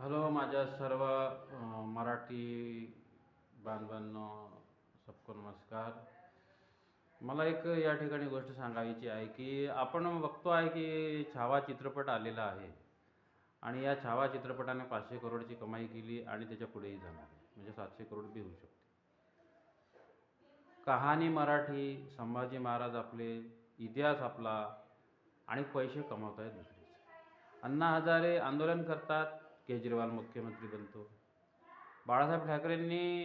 Hello माझ्या सर्व मराठी बांधवांनो, सबको नमस्कार. मला एक या ठिकाणी गोष्ट सांगायची आहे की आपण बघतो आहे की छावा चित्रपट आलेला आहे आणि या छावा चित्रपटाने 500 करोडची कमाई केली आणि त्याच्या पुढेही जाणार आहे, म्हणजे 700 करोड बी होऊ शकते. कहाणी मराठी, संभाजी महाराज आपले, इतिहास आपला आणि पैसे कमावत आहेत दुसरेच. अण्णा हजारे आंदोलन करतात, केजरीवाल मुख्यमंत्री बनतो. बाळासाहेब ठाकरेंनी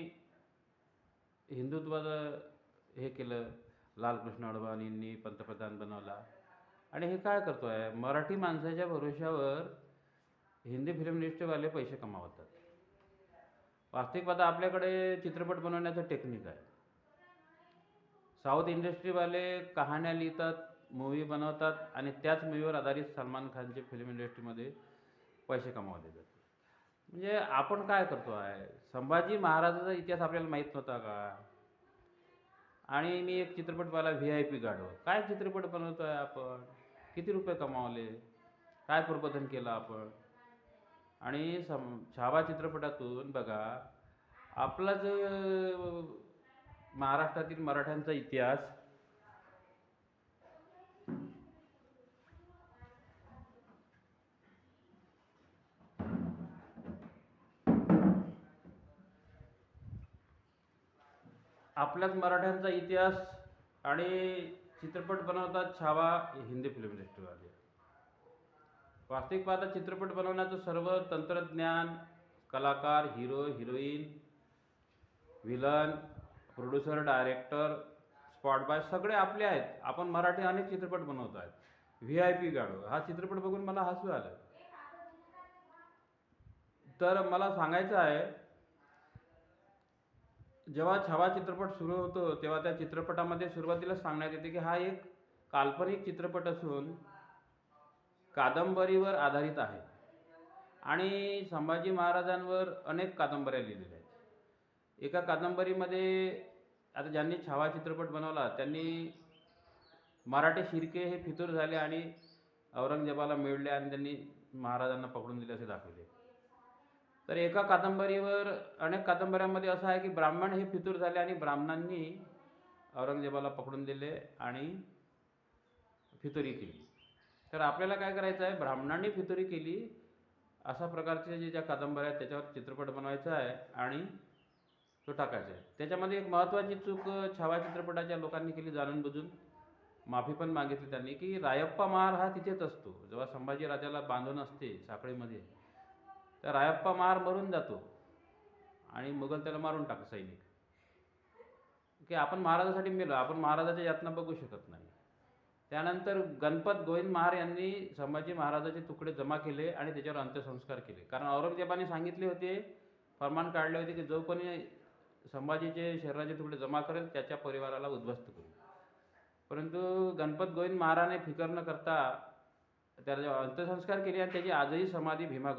हिंदुत्वाचं हे केलं, लालकृष्ण अडवाणींनी पंतप्रधान बनवला. आणि हे काय करतो आहे, मराठी माणसाच्या भरोश्यावर हिंदी फिल्म इंडस्ट्रीवाले पैसे कमावतात. वास्तविक पाहता आपल्याकडे चित्रपट बनवण्याचं टेक्निक आहे. साऊथ इंडस्ट्रीवाले कहाण्या लिहितात, मूवी बनवतात आणि त्याच मूवीवर आधारित सलमान खानचे फिल्म इंडस्ट्रीमध्ये पैसे कमावले जातात. म्हणजे आपण काय करतो आहे, संभाजी महाराजाचा इतिहास आपल्याला माहीत नव्हता का? आणि मी एक चित्रपट पाहिला, VIP गाढव. काय चित्रपट बनवतो आहे आपण? किती रुपये कमावले? काय प्रबोधन केलं आपण? आणि छावा चित्रपटातून बघा, आपला जो महाराष्ट्रातील मराठ्यांचा इतिहास, आपल्याच मराठ्यांचा इतिहास आणि चित्रपट बनवतात छावा हिंदी फिल्म इंडस्ट्रीवाले. वास्तविक पाहता चित्रपट बनवण्याचं सर्व तंत्रज्ञान, कलाकार, hero heroine, villain, producer, director, spot boy सगळे आपले आहेत. आपण मराठी अनेक चित्रपट बनवतो आहेत. VIP गाढव हा चित्रपट बघून मला हसू आलं. तर मला सांगायचं आहे, जेव्हा छावा चित्रपट सुरू होतो तेव्हा त्या चित्रपटामध्ये सुरुवातीला सांगण्यात येते की हा एक काल्पनिक चित्रपट असून कादंबरीवर आधारित आहे आणि संभाजी महाराजांवर अनेक कादंबऱ्या लिहिलेल्या आहेत. एका कादंबरीमध्ये, आता ज्यांनी छावा चित्रपट बनवला त्यांनी मराठे शिर्के हे फितूर झाले आणि औरंगजेबाला मिळले आणि त्यांनी महाराजांना पकडून दिले असे दाखवले. तर एका कादंबरीवर, अनेक कादंबऱ्यांमध्ये असं आहे की ब्राह्मण हे फितूर झाले आणि ब्राह्मणांनी औरंगजेबाला पकडून दिले आणि फितुरी केली. तर आपल्याला काय करायचं आहे, ब्राह्मणांनी फितुरी केली अशा प्रकारचे ज्या कादंबऱ्या आहेत त्याच्यावर चित्रपट बनवायचा आहे आणि तो टाकायचा आहे. त्याच्यामध्ये एक महत्त्वाची चूक छावा चित्रपटाच्या लोकांनी केली, जाणून बुजून. माफी पण मागितली त्यांनी की रायप्पा महार हा तिथेच असतो. जेव्हा संभाजी राजाला बांधून असते साखळीमध्ये, तर रायप्पा महार मरून जातो आणि मुघल त्याला मारून टाकतो सैनिक. की आपण महाराजासाठी मेलो, आपण महाराजाच्या यातना बघू शकत नाही. त्यानंतर गणपत गोविंद महार यांनी संभाजी महाराजाचे तुकडे जमा केले आणि त्याच्यावर अंत्यसंस्कार केले. कारण औरंगजेबाने सांगितले होते, फरमान काढले होते की जो कोणी संभाजीचे शरीराचे तुकडे जमा करेल त्याच्या परिवाराला उद्ध्वस्त करू. परंतु गणपत गोविंद महाराने फिकर न करता त्याला अंत्यसंस्कार केले आणि त्याची आजही समाधी भीमा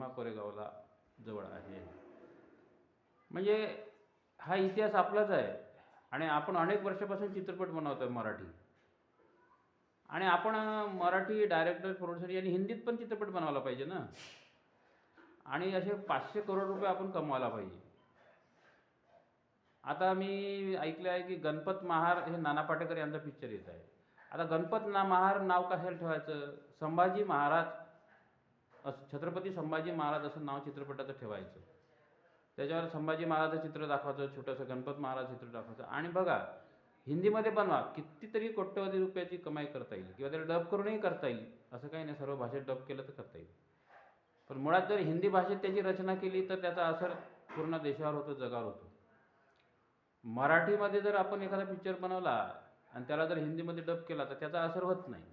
कोरेगावला जवळ आहे. म्हणजे हा इतिहास आपलाच आहे आणि आपण अनेक वर्षापासून चित्रपट बनवतोय मराठी. आणि आपण मराठी डायरेक्टर, प्रोड्युसर यांनी हिंदीत पण चित्रपट बनवायला पाहिजे ना. आणि असे 500 करोड रुपये आपण कमवायला पाहिजे. आता मी ऐकलं आहे की गणपत महार हे नाना पाटेकर यांचा पिक्चर येत आहे. आता गणपत महार नाव कशाला ठेवायचं? संभाजी महाराज, छत्रपती संभाजी महाराज असं नाव चित्रपटाचं ठेवायचं. त्याच्यावर संभाजी महाराजचं चित्र दाखवायचं, छोटंसं गणपत महाराज चित्र दाखवायचं. आणि बघा, हिंदीमध्ये बनवा, कितीतरी कोट्यवधी रुपयाची कमाई करता येईल किंवा त्याला डब करूनही करता येईल. असं काही नाही, सर्व भाषेत डब केलं तर करता येईल. पण मुळात जर हिंदी भाषेत त्याची रचना केली तर त्याचा असर पूर्ण देशावर होतो, जगावर होतो. मराठीमध्ये जर आपण एखादा पिक्चर बनवला आणि त्याला जर हिंदीमध्ये डब केला तर त्याचा असर होत नाही.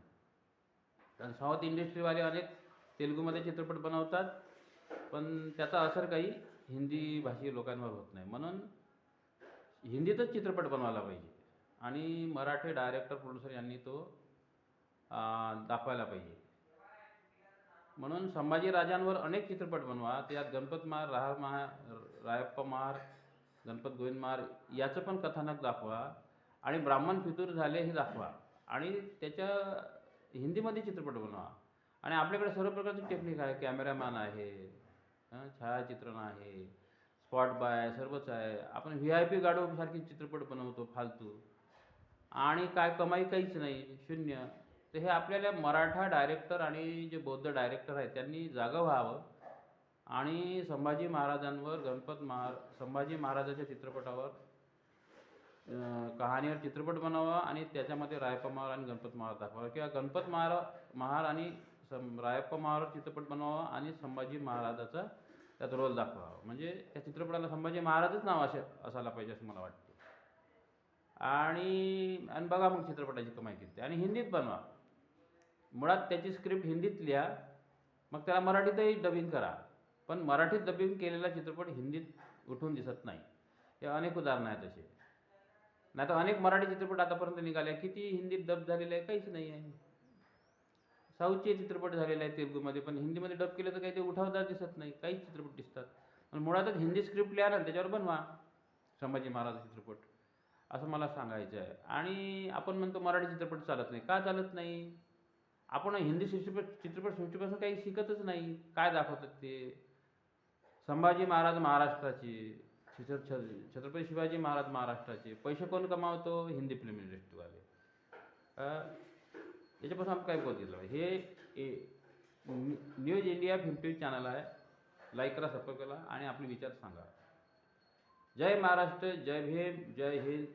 कारण साऊथ इंडस्ट्रीवाले अनेक तेलुगूमध्ये चित्रपट बनवतात पण त्याचा असर काही हिंदी भाषीय लोकांवर होत नाही. म्हणून हिंदीतच चित्रपट बनवायला पाहिजे आणि मराठी डायरेक्टर, प्रोड्युसर यांनी तो दाखवायला पाहिजे. म्हणून संभाजी राजांवर अनेक चित्रपट बनवा. त्यात गणपत महार, रायप्पा महार, गणपत गोविंद महार याचं पण कथानक दाखवा आणि ब्राह्मण फितूर झाले हे दाखवा आणि त्याच्या हिंदीमध्ये चित्रपट बनवा. आणि आपल्याकडे सर्व प्रकारची टेक्निक आहे, कॅमेरामॅन आहे, छायाचित्रण आहे, स्पॉट बाय आहे, सर्वच आहे. आपण VIP गाडूसारखे चित्रपट बनवतो फालतू आणि काय कमाई काहीच नाही, शून्य. तर हे आपल्याला मराठा डायरेक्टर आणि जे बौद्ध डायरेक्टर आहेत त्यांनी जागं व्हावं आणि संभाजी महाराजांवर संभाजी महाराजाच्या चित्रपटावर कहाणीवर चित्रपट बनावा आणि त्याच्यामध्ये रायप्पा महार आणि गणपत महार दाखवावा किंवा गणपत महार आणि रायप्पा महाराज चित्रपट बनवावा आणि संभाजी महाराजाचा त्यात रोल दाखवावा. म्हणजे त्या चित्रपटाला संभाजी महाराजच नाव असायला पाहिजे असं मला वाटतं. आणि बघा मग चित्रपटाची कमाई किती. आणि हिंदीत बनवा. मुळात त्याची स्क्रिप्ट हिंदीत लिहा, मग त्याला मराठीतही डबिंग करा. पण मराठीत डबिंग केलेला चित्रपट हिंदीत उठून दिसत नाही. हे अनेक उदाहरणं आहेत असे. नाही तर अनेक मराठी चित्रपट आतापर्यंत निघाले, किती हिंदीत डब झालेले आहे काहीच नाही आहे. साऊथचे चित्रपट झालेले आहेत तेलुगूमध्ये, पण हिंदीमध्ये डब केलं तर काही ते उठावदार दिसत नाही, काहीच चित्रपट दिसतात. पण मुळातच हिंदी स्क्रिप्ट लिहा ना, त्याच्यावर बनवा संभाजी महाराज चित्रपट, असं मला सांगायचं आहे. आणि आपण म्हणतो मराठी चित्रपट चालत नाही. का चालत नाही? आपण हिंदी चित्रपट सृष्टीपासून काही शिकतच नाही. काय दाखवतात ते? संभाजी महाराज महाराष्ट्राचे, छत्रपती शिवाजी महाराज महाराष्ट्राचे. पैसे कोण कमावतो? हिंदी फिल्म इंडस्ट्रीवाले. याच्यापासून आपण काय बघितलं? हे न्यूज इंडिया 50 चॅनल आहे. लाईक करा, सबस्क्राईब करा आणि आपले विचार सांगा. जय महाराष्ट्र, जय भीम, जय हिंद.